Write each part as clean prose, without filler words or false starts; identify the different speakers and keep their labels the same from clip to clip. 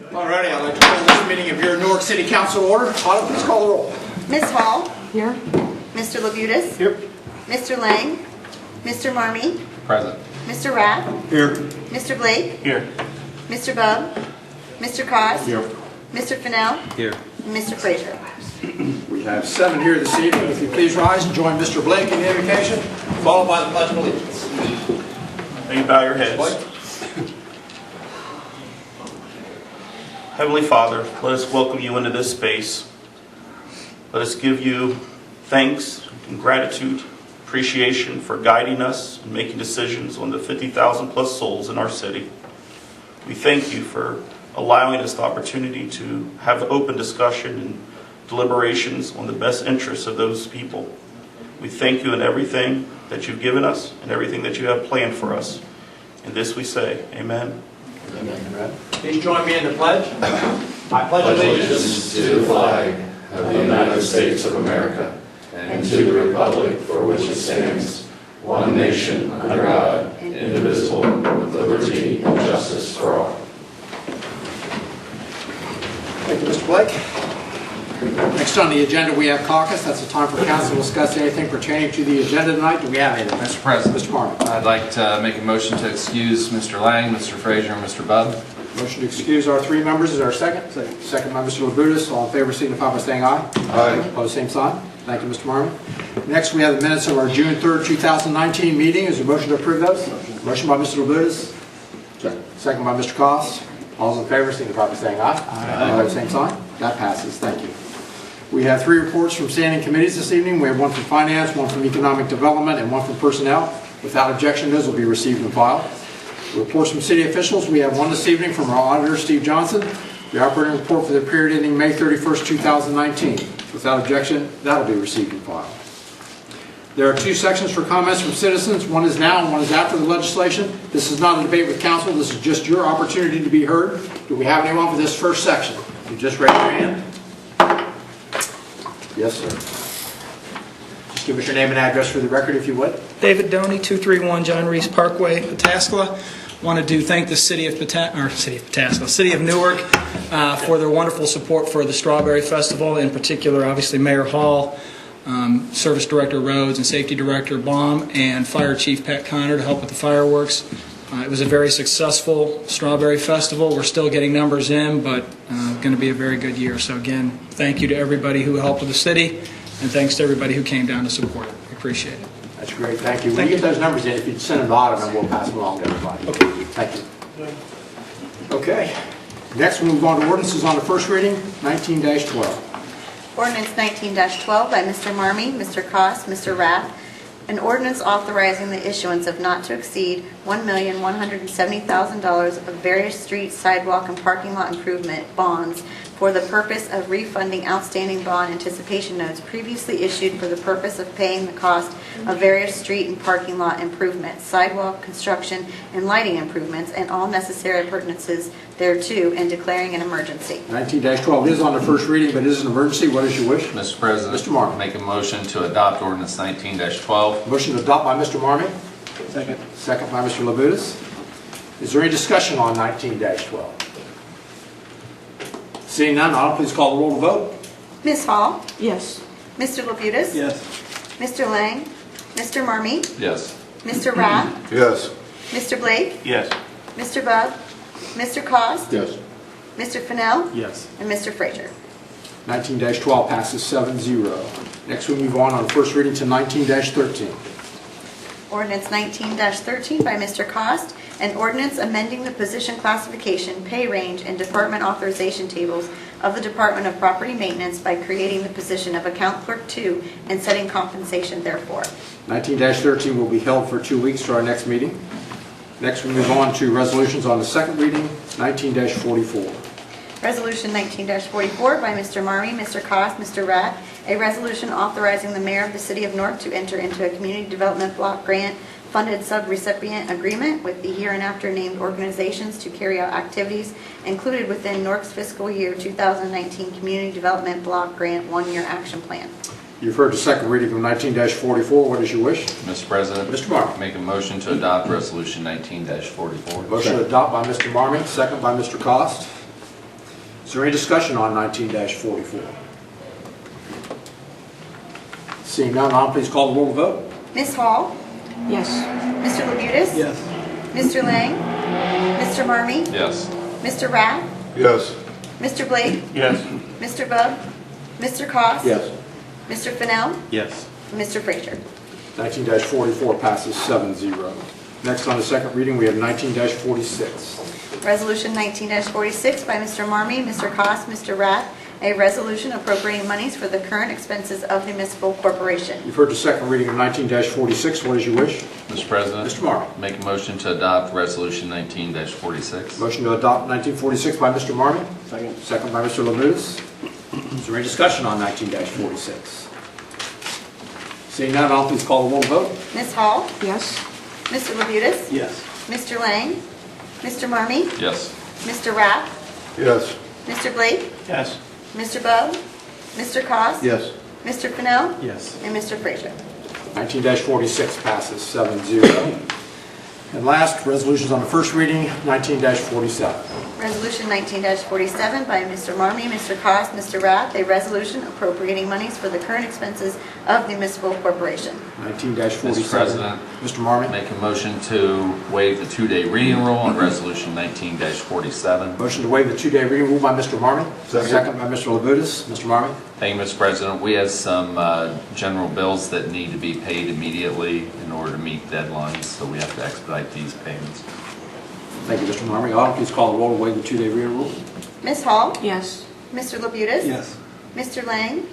Speaker 1: Alrighty, I'd like to call this meeting of your Newark City Council order. Autumn, please call the roll.
Speaker 2: Ms. Hall.
Speaker 3: Here.
Speaker 2: Mr. Labutus.
Speaker 1: Here.
Speaker 2: Mr. Lang. Mr. Marmee.
Speaker 4: Present.
Speaker 2: Mr. Rath.
Speaker 1: Here.
Speaker 2: Mr. Blake.
Speaker 4: Here.
Speaker 2: Mr. Bub. Mr. Cos.
Speaker 1: Here.
Speaker 2: Mr. Fennell.
Speaker 4: Here.
Speaker 2: And Mr. Frazier.
Speaker 1: We have 7 here this evening. If you please rise and join Mr. Blake in the invocation, followed by the Pledge of Allegiance.
Speaker 5: May you bow your heads.
Speaker 1: Blake.
Speaker 5: Heavenly Father, let us welcome you into this space. Let us give you thanks and gratitude, appreciation for guiding us and making decisions on the 50,000 plus souls in our city. We thank you for allowing us the opportunity to have open discussion and deliberations on the best interests of those people. We thank you in everything that you've given us and everything that you have planned for us. In this we say, amen.
Speaker 1: Amen. Please join me in the pledge. I pledge
Speaker 6: allegiance to the flag of the United States of America and to the republic for which it stands, one nation under God, indivisible, with liberty and justice for all.
Speaker 1: Thank you, Mr. Blake. Next on the agenda, we have caucus. That's the time for council to discuss anything pertaining to the agenda tonight. Do we have anything?
Speaker 4: Mr. President,
Speaker 1: Mr. Marmee.
Speaker 4: I'd like to make a motion to excuse Mr. Lang, Mr. Frazier, and Mr. Bubb.
Speaker 1: Motion to excuse our 3 members is our second. Second by Mr. Labutus. All in favor signify by saying aye.
Speaker 6: Aye.
Speaker 1: Opposed, same sign. Thank you, Mr. Marmee. Next, we have the minutes of our June 3rd, 2019 meeting. Is there a motion to approve those? Motion by Mr. Labutus. Second by Mr. Koss. All in favor signify by saying aye. Aye. Opposed, same sign. That passes. Thank you. We have 3 reports from standing committees this evening. We have 1 from Finance, 1 from Economic Development, and 1 from Personnel. Without objection, those will be received and filed. Reports from city officials. We have 1 this evening from our auditor, Steve Johnson. The operating report for the period ending May 31st, 2019. Without objection, that will be received and filed. There are 2 sections for comments from citizens. 1 is now and 1 is after the legislation. This is not a debate with council. This is just your opportunity to be heard. Do we have anyone for this first section? You just raise your hand. Yes, sir. Just give us your name and address for the record, if you would.
Speaker 7: David Doney, 231 John Reese Parkway, Pataskala. Wanted to thank the City of Newark for their wonderful support for the Strawberry Festival. In particular, obviously, Mayor Hall, Service Director Rhodes, and Safety Director Baum, and Fire Chief Pat Connor to help with the fireworks. It was a very successful Strawberry Festival. We're still getting numbers in, but going to be a very good year. So again, thank you to everybody who helped with the city, and thanks to everybody who came down to support it. I appreciate it.
Speaker 1: That's great. Thank you. When you get those numbers in, if you'd send them to Autumn, and we'll pass them along to everybody. Okay. Thank you. Okay. Next, we'll move on to ordinances on the first reading, 19-12.
Speaker 2: Ordinance 19-12 by Mr. Marmee, Mr. Koss, Mr. Rath. An ordinance authorizing the issuance of not to exceed $1,170,000 of various street, sidewalk, and parking lot improvement bonds for the purpose of refunding outstanding bond anticipation notes previously issued for the purpose of paying the cost of various street and parking lot improvements, sidewalk construction, and lighting improvements, and all necessary appurtenances thereto, and declaring an emergency.
Speaker 1: 19-12 is on the first reading, but it is an emergency. What is your wish?
Speaker 4: Mr. President,
Speaker 1: Mr. Marmee.
Speaker 4: make a motion to adopt ordinance 19-12.
Speaker 1: Motion to adopt by Mr. Marmee. Second. Second by Mr. Labutus. Is there any discussion on 19-12? Seeing none, Autumn, please call the roll to vote.
Speaker 2: Ms. Hall.
Speaker 3: Yes.
Speaker 2: Mr. Labutus.
Speaker 1: Yes.
Speaker 2: Mr. Lang. Mr. Marmee.
Speaker 4: Yes.
Speaker 2: Mr. Rath.
Speaker 6: Yes.
Speaker 2: Mr. Blake.
Speaker 5: Yes.
Speaker 2: Mr. Bub. Mr. Koss.
Speaker 6: Yes.
Speaker 2: Mr. Fennell.
Speaker 1: Yes.
Speaker 2: And Mr. Frazier.
Speaker 1: 19-12 passes 7-0. Next, we move on first reading to 19-13.
Speaker 2: Ordinance 19-13 by Mr. Cost, an ordinance amending the position classification, pay range, and department authorization tables of the Department of Property Maintenance by creating the position of Account Clerk 2 and setting compensation therefor. 19-13 will be held for 2 weeks to our next meeting. Next, we move on to resolutions on the second reading, 19-44. Resolution 19-44 by Mr. Marmee, Mr. Koss, Mr. Rath, a resolution authorizing the mayor of the city of Newark to enter into a community development block grant funded subrecipient agreement with the hereinafter named organizations to carry out activities included within Newark's fiscal year 2019 community development block grant 1-year action plan.
Speaker 1: You've heard the second reading of 19-44. What is your wish?
Speaker 4: Mr. President,
Speaker 1: Mr. Marmee.
Speaker 4: make a motion to adopt resolution 19-44.
Speaker 1: Motion to adopt by Mr. Marmee, second by Mr. Cost. Is there any discussion on 19-44? Seeing none, I'll please call the roll to vote.
Speaker 2: Ms. Hall?
Speaker 3: Yes.
Speaker 2: Mr. Labutus?
Speaker 7: Yes.
Speaker 2: Mr. Lang? Mr. Marmee?
Speaker 4: Yes.
Speaker 2: Mr. Rath?
Speaker 6: Yes.
Speaker 2: Mr. Blake?
Speaker 5: Yes.
Speaker 2: Mr. Bub? Mr. Koss,
Speaker 1: Yes.
Speaker 2: Mr. Fennell?
Speaker 5: Yes.
Speaker 2: And Mr. Frazier.
Speaker 1: 19-44 passes 7-0. Next on the second reading, we have 19-46.
Speaker 2: Resolution 19-46 by Mr. Marmee, Mr. Koss, Mr. Rath, a resolution appropriating monies for the current expenses of the municipal corporation.
Speaker 1: You've heard the second reading of 19-46. What is your wish?
Speaker 4: Mr. President.
Speaker 1: Mr. Marmee.
Speaker 4: Make a motion to adopt Resolution 19-46.
Speaker 1: Motion to adopt 1946 by Mr. Marmee.
Speaker 5: Second.
Speaker 1: Second by Mr. Labutus. Is there any discussion on 19-46? Seeing none, I'll please call the roll vote.
Speaker 2: Ms. Hall?
Speaker 3: Yes.
Speaker 2: Mr. Labutus?
Speaker 5: Yes.
Speaker 2: Mr. Lang? Mr. Marmee?
Speaker 4: Yes.
Speaker 2: Mr. Rath?
Speaker 6: Yes.
Speaker 2: Mr. Blake?
Speaker 5: Yes.
Speaker 2: Mr. Bub? Mr. Koss,
Speaker 6: Yes.
Speaker 2: Mr. Fennell?
Speaker 5: Yes.
Speaker 2: And Mr. Frazier.
Speaker 1: 19-46 passes 7-0. And last, resolutions on the first reading, 19-47.
Speaker 2: Resolution 19-47 by Mr. Marmee, Mr. Koss, Mr. Rath, a resolution appropriating monies for the current expenses of the municipal corporation.
Speaker 1: 19-47.
Speaker 4: Mr. President.
Speaker 1: Mr. Marmee.
Speaker 4: Make a motion to waive the 2-day reading rule on Resolution 19-47.
Speaker 1: Motion to waive the 2-day reading rule by Mr. Marmee.
Speaker 6: Second.
Speaker 1: By Mr. Labutus. Mr. Marmee.
Speaker 4: Thank you, Mr. President. We have some general bills that need to be paid immediately in order to meet deadlines, so we have to expedite these payments.
Speaker 1: Thank you, Mr. Marmee. Autumn, please call the roll to waive the 2-day reading rule.
Speaker 2: Ms. Hall?
Speaker 3: Yes.
Speaker 2: Mr. Labutus?
Speaker 5: Yes.
Speaker 2: Mr. Lang?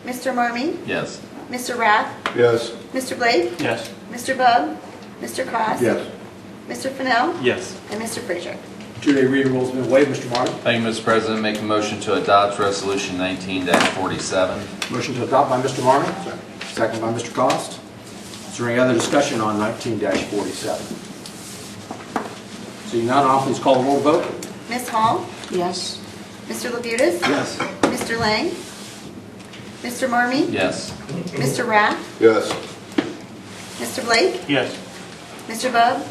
Speaker 2: Mr. Marmee?
Speaker 4: Yes.
Speaker 2: Mr. Rath?
Speaker 6: Yes.
Speaker 2: Mr. Blake?
Speaker 5: Yes.
Speaker 2: Mr. Bub? Mr. Koss,
Speaker 6: Yes.
Speaker 2: Mr. Fennell?
Speaker 5: Yes.
Speaker 2: And Mr. Frazier.
Speaker 1: 2-day reading rule has been waived. Mr. Marmee.
Speaker 4: Thank you, Mr. President. Make a motion to adopt Resolution 19-47.
Speaker 1: Motion to adopt by Mr. Marmee. Second by Mr. Cost. Is there any other discussion on 19-47? Seeing none, I'll please call the roll vote.
Speaker 2: Ms. Hall?
Speaker 3: Yes.
Speaker 2: Mr. Labutus?
Speaker 5: Yes.
Speaker 2: Mr. Lang? Mr. Marmee?
Speaker 4: Yes.
Speaker 2: Mr. Rath?
Speaker 6: Yes.
Speaker 2: Mr. Blake?
Speaker 5: Yes.
Speaker 2: Mr. Bub?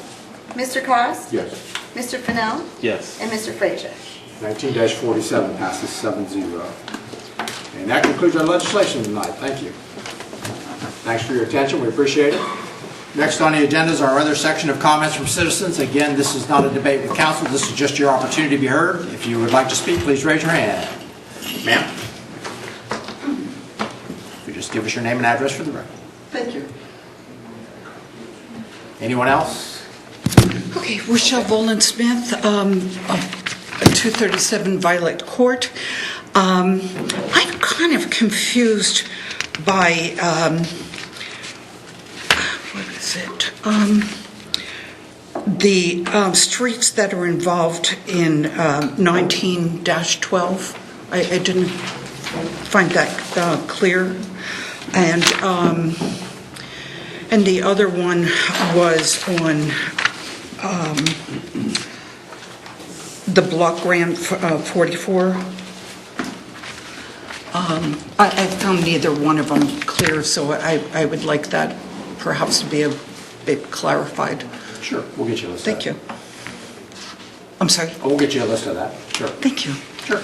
Speaker 2: Mr. Koss,
Speaker 6: Yes.
Speaker 2: Mr. Fennell?
Speaker 5: Yes.
Speaker 2: And Mr. Frazier.
Speaker 1: 19-47 passes 7-0. And that concludes our legislation tonight. Thank you. Thanks for your attention. We appreciate it. Next on the agenda is our other section of comments from citizens. Again, this is not a debate with council. This is just your opportunity to be heard. If you would like to speak, please raise your hand. Ma'am? If you just give us your name and address for the record.
Speaker 8: Thank you.
Speaker 1: Anyone else?
Speaker 8: Okay, Rochelle Volan-Smith, 237 Violet Court. I'm kind of confused by, what is it? The streets that are involved in 19-12. I didn't find that clear. And the other one was on the block grant 44. I found neither one of them clear, so I would like that perhaps to be a bit clarified.
Speaker 1: Sure, we'll get you a list
Speaker 8: Thank
Speaker 1: of
Speaker 8: you. I'm sorry.
Speaker 1: that. We'll get you a list of that. Sure.
Speaker 8: Thank you.
Speaker 1: Sure.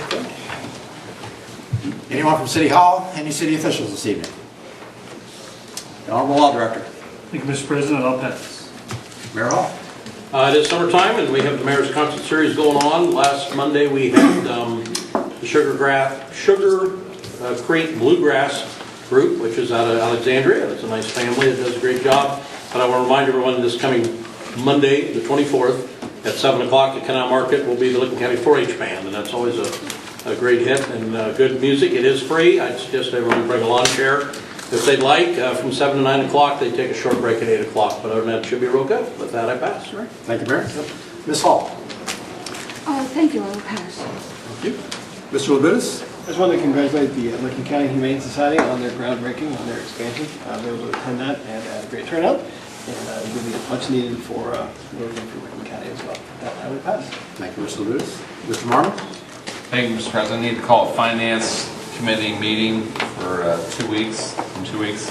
Speaker 1: Okay. Anyone from City Hall? Any city officials this evening? The Honorable Law Director.
Speaker 9: Thank you, Mr. President. I'll pass.
Speaker 1: Mayor Hall.
Speaker 9: It is summertime, and we have the Mayor's Concert Series going on. Last Monday, we had the Sugar Creek Bluegrass Group, which is out of Alexandria. It's a nice family that does a great job. But I want to remind everyone this coming Monday, the 24th, at 7 o'clock at Canal Market will be the Licking County 4-H Band, and that's always a great hit and good music. It is free. I'd suggest everyone bring a lawn chair if they'd like. From 7 to 9 o'clock, they take a short break at 8 o'clock. But other than that, it should be real good. With that, I pass.
Speaker 1: Thank you, Mayor. Ms. Hall.
Speaker 3: Thank you, I will pass.
Speaker 1: Thank you. Mr. Labutus.
Speaker 10: I just wanted to congratulate the Licking County Humane Society on their groundbreaking, on their expansion. They were able to attend that and had a great turnout, and really much needed for Licking County as well. That I would pass.
Speaker 1: Thank you, Mr. Labutus. Mr. Marmon.
Speaker 4: Thank you, Mr. President. I need to call a Finance Committee meeting for 2 weeks, in 2 weeks.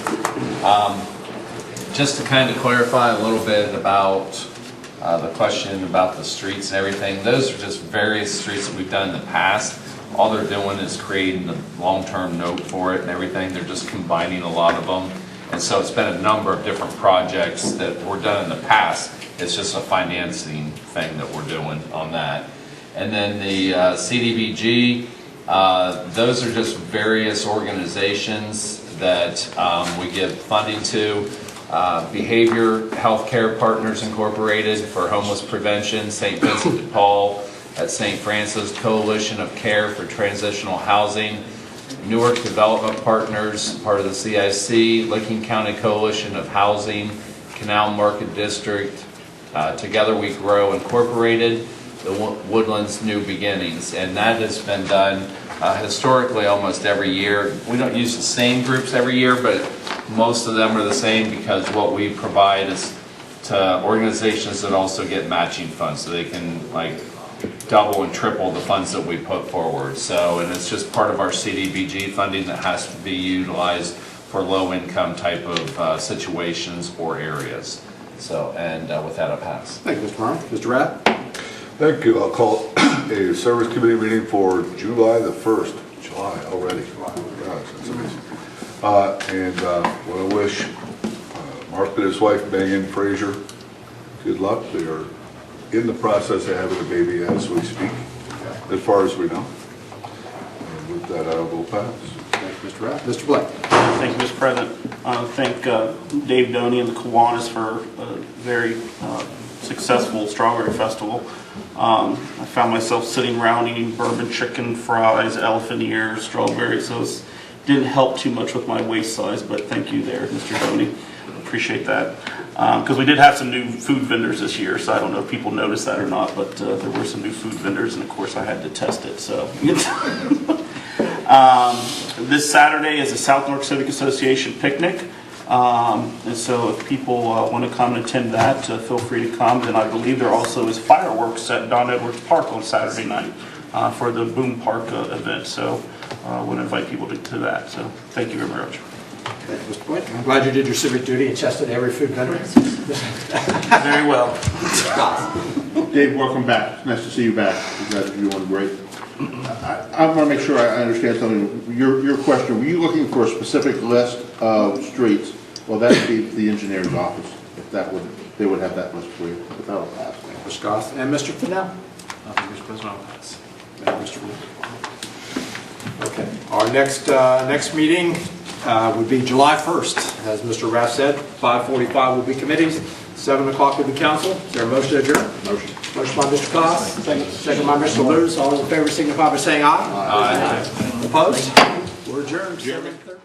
Speaker 4: Just to kind of clarify a little bit about The question about the streets and everything, those are just various streets that we've done in the past. All they're doing is creating a long-term note for it and everything. They're just combining a lot of them. And so it's been a number of different projects that were done in the past. It's just a financing thing that we're doing on that. And then the CDBG, those are just various organizations that we give funding to. Behavior Healthcare Partners Incorporated for homeless prevention, St. Vincent de Paul at St. Francis, Coalition of Care for Transitional Housing, Newark Development Partners, part of the CIC, Licking County Coalition of Housing, Canal Market District, Together We Grow Incorporated, the Woodlands New Beginnings, and that has been done historically almost every year. We don't use the same groups every year, but most of them are the same because what we provide is to organizations that also get matching funds, so they can like double and triple the funds that we put forward. So, and it's just part of our CDBG funding that has to be utilized for low-income type of situations or areas. So, and with that, I'll pass.
Speaker 1: Thank you, Mr. Martin. Mr. Rath?
Speaker 6: Thank you. I'll call a service committee meeting for July the 1st. July already. Wow, that's amazing. And want to wish Mark and his wife, Megan Frazier, good luck. They are in the process of having a baby as we speak, as far as we know. And with that, I will pass.
Speaker 1: Thank you, Mr. Rath. Mr. Blake?
Speaker 5: Thank you, Mr. President. Thank Dave Doney and the Kiwanis for a very successful Strawberry Festival. I found myself sitting around eating bourbon chicken, fries, elephant ears, strawberries. So it didn't help too much with my waist size, but thank you there, Mr. Doney. Appreciate that. Because we did have some new food vendors this year, so I don't know if people noticed that or not, but there were some new food vendors, and of course I had to test it. So this Saturday is a South Newark Civic Association picnic, and so if people want to come and attend that, feel free to come. And I believe there also is fireworks at Don Edwards Park on Saturday night for the Boom Park event. So I want to invite people to that. So thank you very much.
Speaker 1: Thank you, Mr. Blake. I'm glad you did your civic duty and tested every food vendor.
Speaker 5: Very well.
Speaker 11: Dave, welcome back. Nice to see you back. You're doing great. I want to make sure I understand something. Your question, were you looking for a specific list of streets? Well, that would be the engineer's office. If that would, they would have that list for you. But that'll pass.
Speaker 1: Mr. Goss and Mr. Fennell?
Speaker 7: Mr. President, I'll pass.
Speaker 1: Thank you, Mr. Blake. Okay. Our next meeting would be July 1st. As Mr. Rath said, 5:45 will be committees, 7 o'clock will be council. Is there a motion to adjourn? Motion. Motion by Mr. Koss. Second by Mr. Lewis. All those in favor signify by saying aye. Aye. Opposed? We're adjourned.